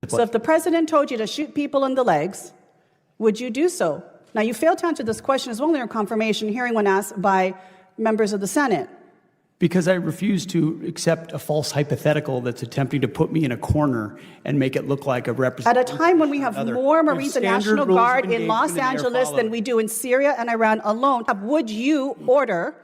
So if the president told you to shoot people in the legs, would you do so? Now, you failed to answer this question as well in your confirmation hearing when asked by members of the Senate. Because I refuse to accept a false hypothetical that's attempting to put me in a corner and make it look like a representative. At a time when we have more Marines and National Guard in Los Angeles than we do in Syria and Iran alone, would you order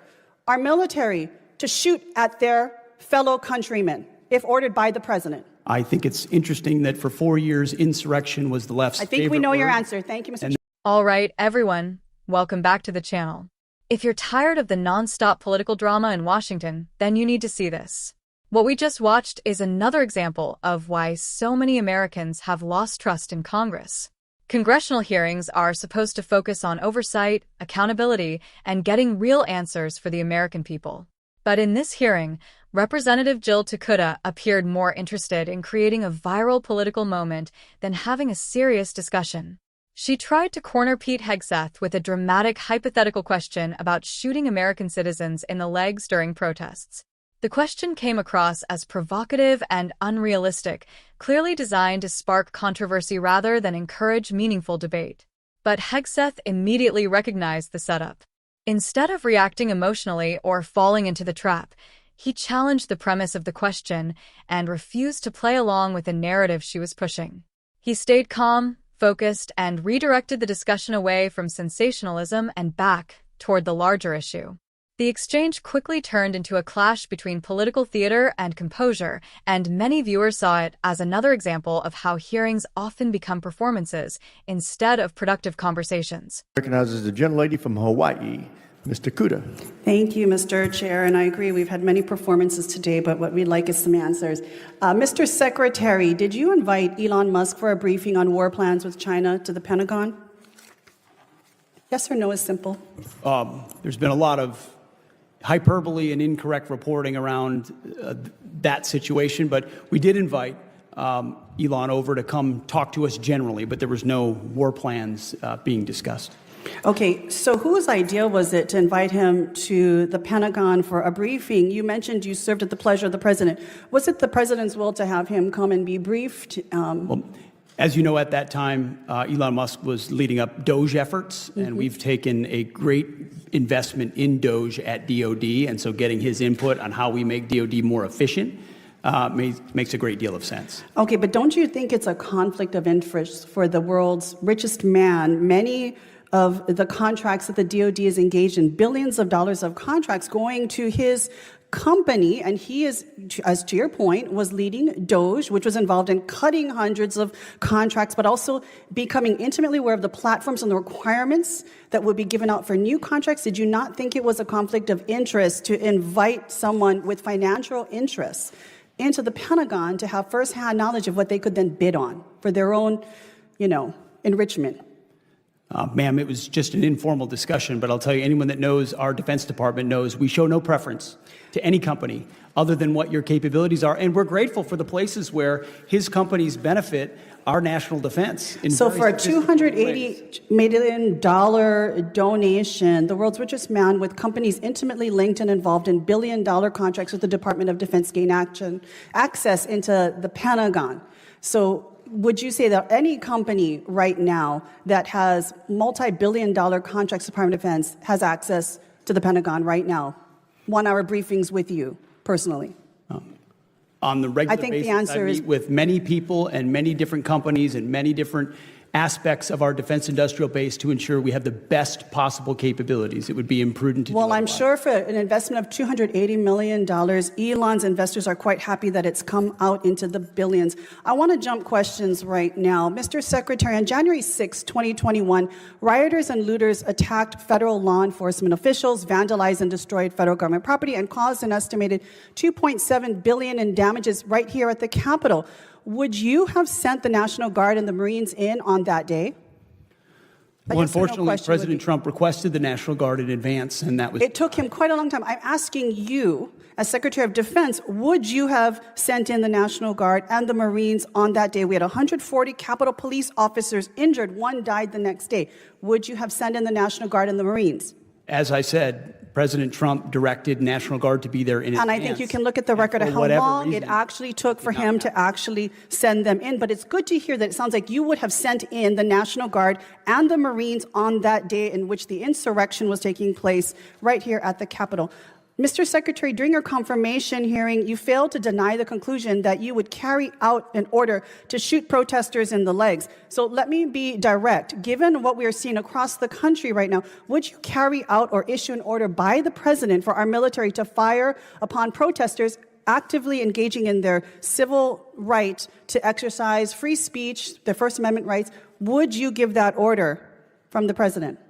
our military to shoot at their fellow countrymen if ordered by the president? I think it's interesting that for 4 years, insurrection was the left's favorite word. I think we know your answer. Thank you, Mr. Chair. All right, everyone, welcome back to the channel. If you're tired of the non-stop political drama in Washington, then you need to see this. What we just watched is another example of why so many Americans have lost trust in Congress. Congressional hearings are supposed to focus on oversight, accountability, and getting real answers for the American people. But in this hearing, Representative Jill Tokuda appeared more interested in creating a viral political moment than having a serious discussion. She tried to corner Pete Hegseth with a dramatic hypothetical question about shooting American citizens in the legs during protests. The question came across as provocative and unrealistic, clearly designed to spark controversy rather than encourage meaningful debate. But Hegseth immediately recognized the setup. Instead of reacting emotionally or falling into the trap, he challenged the premise of the question and refused to play along with the narrative she was pushing. He stayed calm, focused, and redirected the discussion away from sensationalism and back toward the larger issue. The exchange quickly turned into a clash between political theater and composure, and many viewers saw it as another example of how hearings often become performances instead of productive conversations. Recognizes the gentlelady from Hawaii, Ms. Tokuda. Thank you, Mr. Chair, and I agree we've had many performances today, but what we'd like is some answers. Mr. Secretary, did you invite Elon Musk for a briefing on war plans with China to the Pentagon? Yes or no is simple. There's been a lot of hyperbole and incorrect reporting around that situation, but we did invite Elon over to come talk to us generally, but there was no war plans being discussed. Okay, so whose idea was it to invite him to the Pentagon for a briefing? You mentioned you served at the pleasure of the president. Was it the president's will to have him come and be briefed? Well, as you know, at that time, Elon Musk was leading up Doge efforts, and we've taken a great investment in Doge at DOD, and so getting his input on how we make DOD more efficient makes a great deal of sense. Okay, but don't you think it's a conflict of interest for the world's richest man? Many of the contracts that the DOD is engaged in, billions of dollars of contracts going to his company, and he is, as to your point, was leading Doge, which was involved in cutting hundreds of contracts, but also becoming intimately aware of the platforms and the requirements that would be given out for new contracts. Did you not think it was a conflict of interest to invite someone with financial interests into the Pentagon to have firsthand knowledge of what they could then bid on for their own, enrichment? Ma'am, it was just an informal discussion, but I'll tell you, anyone that knows our Defense Department knows we show no preference to any company other than what your capabilities are, and we're grateful for the places where his companies benefit our national defense. So for a $280 million donation, the world's richest man with companies intimately linked and involved in billion-dollar contracts with the Department of Defense gained access into the Pentagon. So would you say that any company right now that has multi-billion-dollar contracts with the Department of Defense has access to the Pentagon right now? 1-hour briefings with you personally? On the regular basis, the answer I meet with many people and many different companies and many different aspects of our defense industrial base to ensure we have the best possible capabilities. It would be imprudent to do Well, I'm otherwise. sure for an investment of $280 million, Elon's investors are quite happy that it's come out into the billions. I want to jump questions right now. Mr. Secretary, on January 6, 2021, rioters and looters attacked federal law enforcement officials, vandalized and destroyed federal government property, and caused an estimated $2.7 billion in damages right here at the Capitol. Would you have sent the National Guard and the Marines in on that day? Well, unfortunately, President Trump requested the National Guard in advance, and that was... It took him quite a long time. I'm asking you, as Secretary of Defense, would you have sent in the National Guard and the Marines on that day? We had 140 Capitol Police officers injured. One died the next day. Would you have sent in the National Guard and the Marines? As I said, President Trump directed National Guard to be there in advance. And I think you can look at the record of how long it actually took for him to actually send them in. But it's good to hear that it sounds like you would have sent in the National Guard and the Marines on that day in which the insurrection was taking place right here at the Capitol. Mr. Secretary, during your confirmation hearing, you failed to deny the conclusion that you would carry out an order to shoot protesters in the legs. So let me be direct. Given what we are seeing across the country right now, would you carry out or issue an order by the president for our military to fire upon protesters actively engaging in their civil right to exercise free speech, their First Amendment rights? Would you give that order from the president?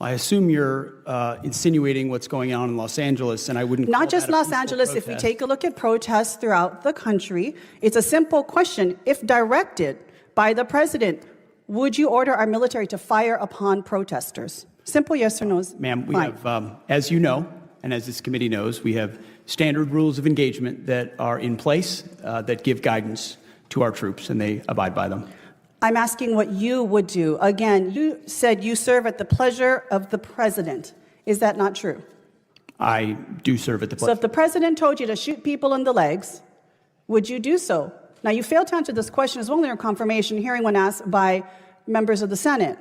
I assume you're insinuating what's going on in Los Angeles, and I wouldn't call Not just that a Los peaceful Angeles. If we protest. take a look at protests throughout the country, it's a simple question. If directed by the president, would you order our military to fire upon protesters? Simple yes or no. Ma'am, we have, as you know, and as this committee knows, we have standard rules of engagement that are in place that give guidance to our troops, and they abide by them. I'm asking what you would do. Again, you said you serve at the pleasure of the president. Is that not true? I do serve at the So pleasure. if the president told you to shoot people in the legs, would you do so? Now, you failed to answer this question as well in your confirmation hearing when asked by members of the Senate.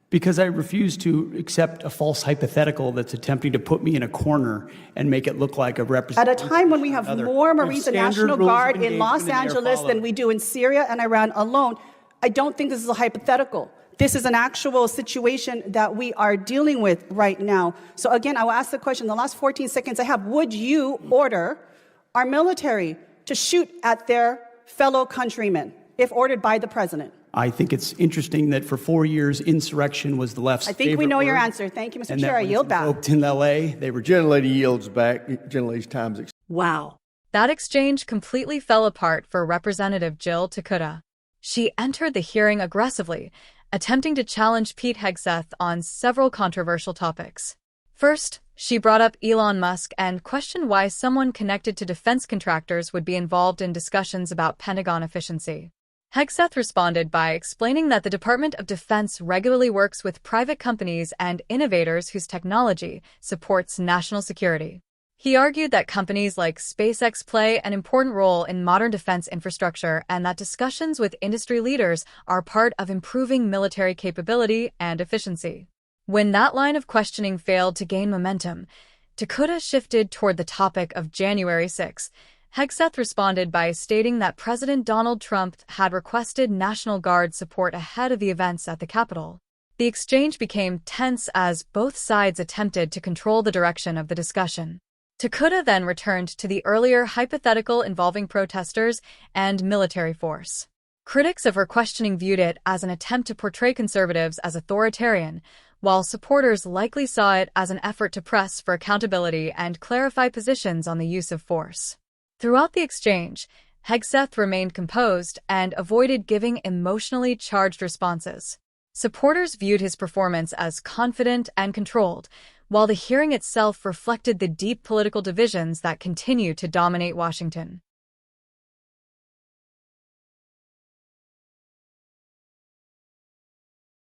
Because I refuse to accept a false hypothetical that's attempting to put me in a corner and make it look like a At representation. a time when we have more Marines and National Guard in Los rules of engagement, and they are Angeles than followed. we do in Syria and Iran alone, I don't think this is a hypothetical. This is an actual situation that we are dealing with right now. So again, I will ask the question, in the last 14 seconds I have, would you order our military to shoot at their fellow countrymen if ordered by the president? I think it's interesting that for 4 years, insurrection was the left's I think we favorite know your word, answer. Thank you, Mr. and Chair. that I when yield it's back. invoked in L.A., they were Gentlelady yields back. Gentlelady's time is Wow. That exchange completely fell apart for Representative Jill Tokuda. She entered the hearing aggressively, attempting to challenge Pete Hegseth on several controversial topics. First, she brought up Elon Musk and questioned why someone connected to defense contractors would be involved in discussions about Pentagon efficiency. Hegseth responded by explaining that the Department of Defense regularly works with private companies and innovators whose technology supports national security. He argued that companies like SpaceX play an important role in modern defense infrastructure and that discussions with industry leaders are part of improving military capability and efficiency. When that line of questioning failed to gain momentum, Tokuda shifted toward the topic of January 6. Hegseth responded by stating that President Donald Trump had requested National Guard support ahead of the events at the Capitol. The exchange became tense as both sides attempted to control the direction of the discussion. Tokuda then returned to the earlier hypothetical involving protesters and military force. Critics of her questioning viewed it as an attempt to portray conservatives as authoritarian, while supporters likely saw it as an effort to press for accountability and clarify positions on the use of force. Throughout the exchange, Hegseth remained composed and avoided giving emotionally charged responses. Supporters viewed his performance as confident and controlled, while the hearing itself reflected the deep political divisions that continue to dominate Washington.